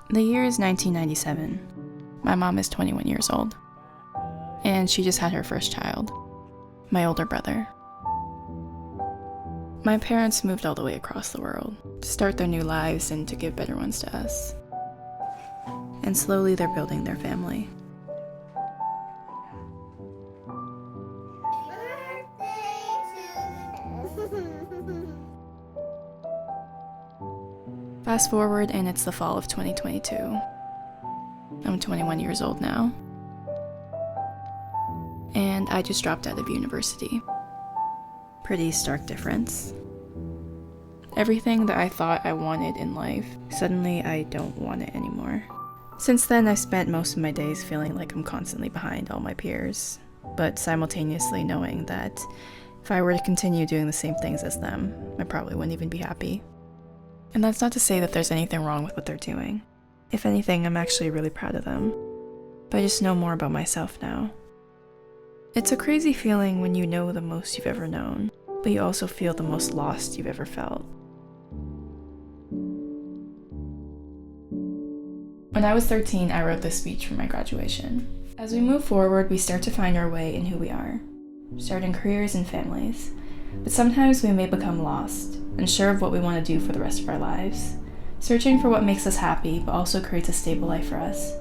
The year is 1997. My mom is 21 years old. And she just had her first child, my older brother. My parents moved all the way across the world to start their new lives and to give better ones to us. And slowly they're building their family. Fast forward and it's the fall of 2022. I'm 21 years old now. And I just dropped out of university. Pretty stark difference. Everything that I thought I wanted in life, suddenly I don't want it anymore. Since then, I've spent most of my days feeling like I'm constantly behind all my peers, but simultaneously knowing that if I were to continue doing the same things as them, I probably wouldn't even be happy. And that's not to say that there's anything wrong with what they're doing. If anything, I'm actually really proud of them. But I just know more about myself now. It's a crazy feeling when you know the most you've ever known, but you also feel the most lost you've ever felt. When I was 13, I wrote this speech for my graduation. As we move forward, we start to find our way in who we are, starting careers and families. But sometimes we may become lost, unsure of what we want to do for the rest of our lives, searching for what makes us happy but also creates a stable life for us.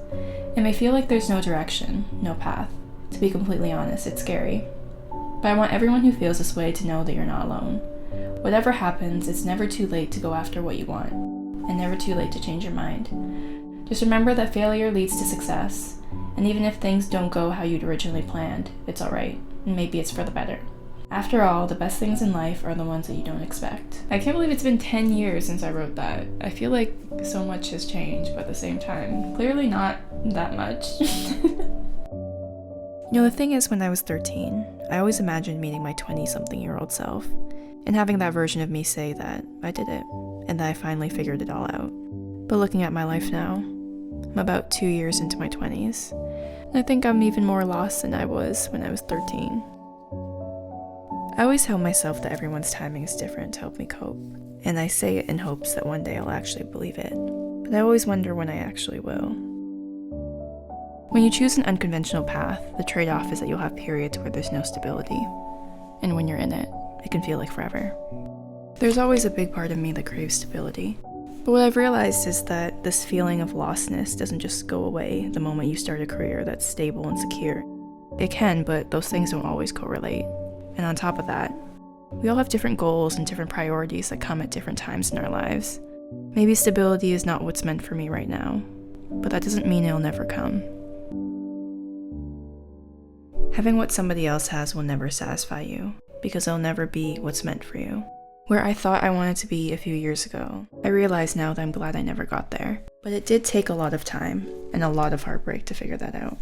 It may feel like there's no direction, no path. To be completely honest, it's scary. But I want everyone who feels this way to know that you're not alone. Whatever happens, it's never too late to go after what you want, and never too late to change your mind. Just remember that failure leads to success, and even if things don't go how you'd originally planned, it's alright, and maybe it's for the better. After all, the best things in life are the ones that you don't expect. I can't believe it's been 10 years since I wrote that. I feel like so much has changed, but at the same time, clearly not that much. The thing is, when I was 13, I always imagined meeting my 20-something-year-old self, and having that version of me say that I did it, and that I finally figured it all out. But looking at my life now, I'm about 2 years into my 20s, and I think I'm even more lost than I was when I was 13. I always tell myself that everyone's timing is different to help me cope, and I say it in hopes that one day I'll actually believe it, but I always wonder when I actually will. When you choose an unconventional path, the trade-off is that you'll have periods where there's no stability, and when you're in it, it can feel like forever. There's always a big part of me that craves stability, but what I've realized is that this feeling of lostness doesn't just go away the moment you start a career that's stable and secure. It can, but those things don't always correlate. And on top of that, we all have different goals and different priorities that come at different times in our lives. Maybe stability is not what's meant for me right now, but that doesn't mean it'll never come. Having what somebody else has will never satisfy you, because it'll never be what's meant for you. Where I thought I wanted to be a few years ago, I realize now that I'm glad I never got there. But it did take a lot of time and a lot of heartbreak to figure that out.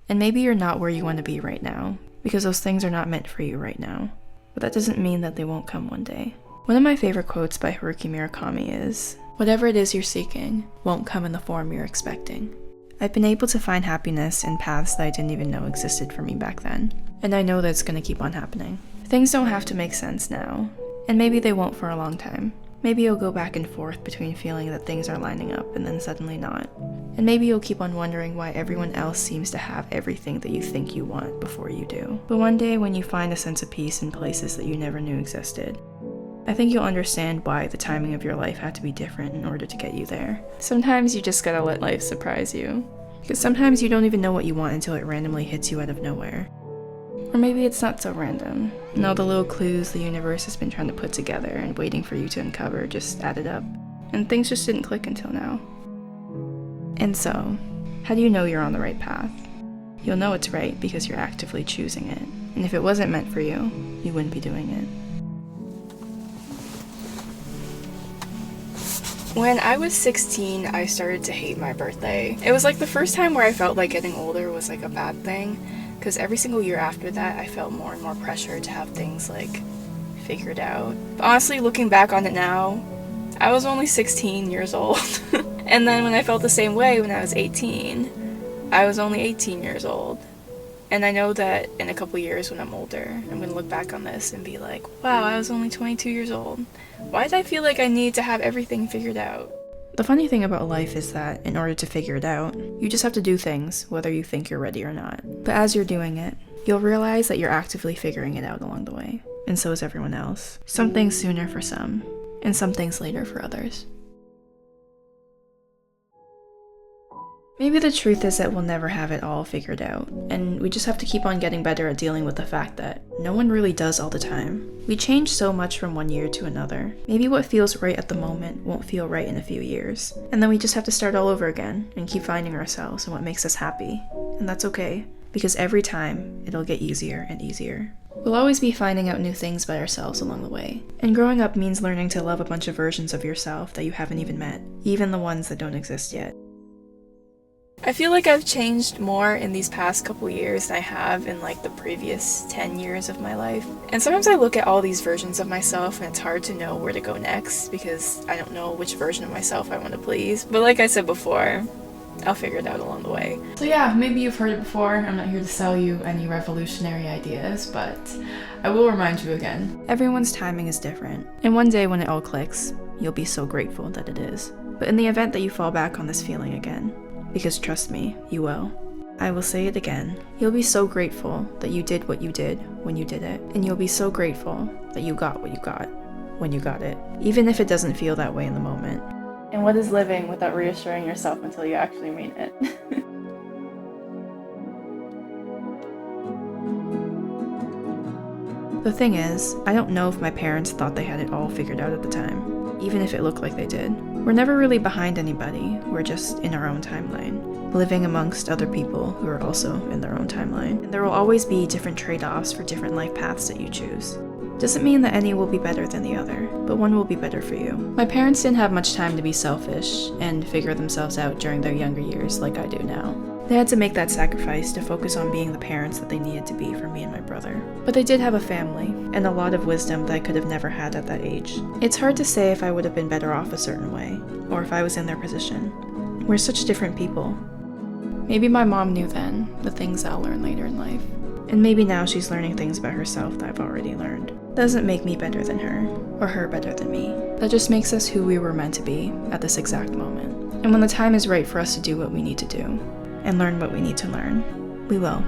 And maybe you're not where you want to be right now, because those things are not meant for you right now. But that doesn't mean that they won't come one day. One of my favorite quotes by Haruki Murakami is, "Whatever it is you're seeking won't come in the form you're expecting." I've been able to find happiness in paths that I didn't even know existed for me back then. And I know that it's going to keep on happening. Things don't have to make sense now. And maybe they won't for a long time. Maybe you'll go back and forth between feeling that things are lining up and then suddenly not. And maybe you'll keep on wondering why everyone else seems to have everything that you think you want before you do. But one day when you find a sense of peace in places that you never knew existed, I think you'll understand why the timing of your life had to be different in order to get you there. Sometimes you just gotta let life surprise you. Because sometimes you don't even know what you want until it randomly hits you out of nowhere. Or maybe it's not so random, and all the little clues the universe has been trying to put together and waiting for you to uncover just added up, and things just didn't click until now. And so, how do you know you're on the right path? You'll know it's right because you're actively choosing it, and if it wasn't meant for you, you wouldn't be doing it. When I was 16, I started to hate my birthday. It was like the first time where I felt like getting older was like a bad thing, because every single year after that, I felt more and more pressure to have things like figured out. But honestly, looking back on it now, I was only 16 years old. And then when I felt the same way when I was 18, I was only 18 years old. And I know that in a couple years when I'm older, I'm gonna look back on this and be like, wow, I was only 22 years old. Why did I feel like I need to have everything figured out? The funny thing about life is that in order to figure it out, you just have to do things whether you think you're ready or not. But as you're doing it, you'll realize that you're actively figuring it out along the way. And so is everyone else. Some things sooner for some, and some things later for others. Maybe the truth is that we'll never have it all figured out, and we just have to keep on getting better at dealing with the fact that no one really does all the time. We change so much from one year to another. Maybe what feels right at the moment won't feel right in a few years, and then we just have to start all over again and keep finding ourselves and what makes us happy. And that's okay, because every time it'll get easier and easier. We'll always be finding out new things by ourselves along the way. And growing up means learning to love a bunch of versions of yourself that you haven't even met, even the ones that don't exist yet. I feel like I've changed more in these past couple years than I have in like the previous 10 years of my life. And sometimes I look at all these versions of myself and it's hard to know where to go next because I don't know which version of myself I want to please. But like I said before, I'll figure it out along the way. So yeah, maybe you've heard it before. I'm not here to sell you any revolutionary ideas, but I will remind you again. Everyone's timing is different. And one day when it all clicks, you'll be so grateful that it is. But in the event that you fall back on this feeling again, because trust me, you will. I will say it again. You'll be so grateful that you did what you did when you did it. And you'll be so grateful that you got what you got when you got it. Even if it doesn't feel that way in the moment. And what is living without reassuring yourself until you actually mean it? The thing is, I don't know if my parents thought they had it all figured out at the time, even if it looked like they did. We're never really behind anybody, we're just in our own timeline, living amongst other people who are also in their own timeline. And there will always be different trade-offs for different life paths that you choose. Doesn't mean that any will be better than the other, but one will be better for you. My parents didn't have much time to be selfish and figure themselves out during their younger years like I do now. They had to make that sacrifice to focus on being the parents that they needed to be for me and my brother. But they did have a family, and a lot of wisdom that I could have never had at that age. It's hard to say if I would have been better off a certain way, or if I was in their position. We're such different people. Maybe my mom knew then the things I'll learn later in life. And maybe now she's learning things about herself that I've already learned. Doesn't make me better than her, or her better than me. That just makes us who we were meant to be at this exact moment. And when the time is right for us to do what we need to do, and learn what we need to learn, we will.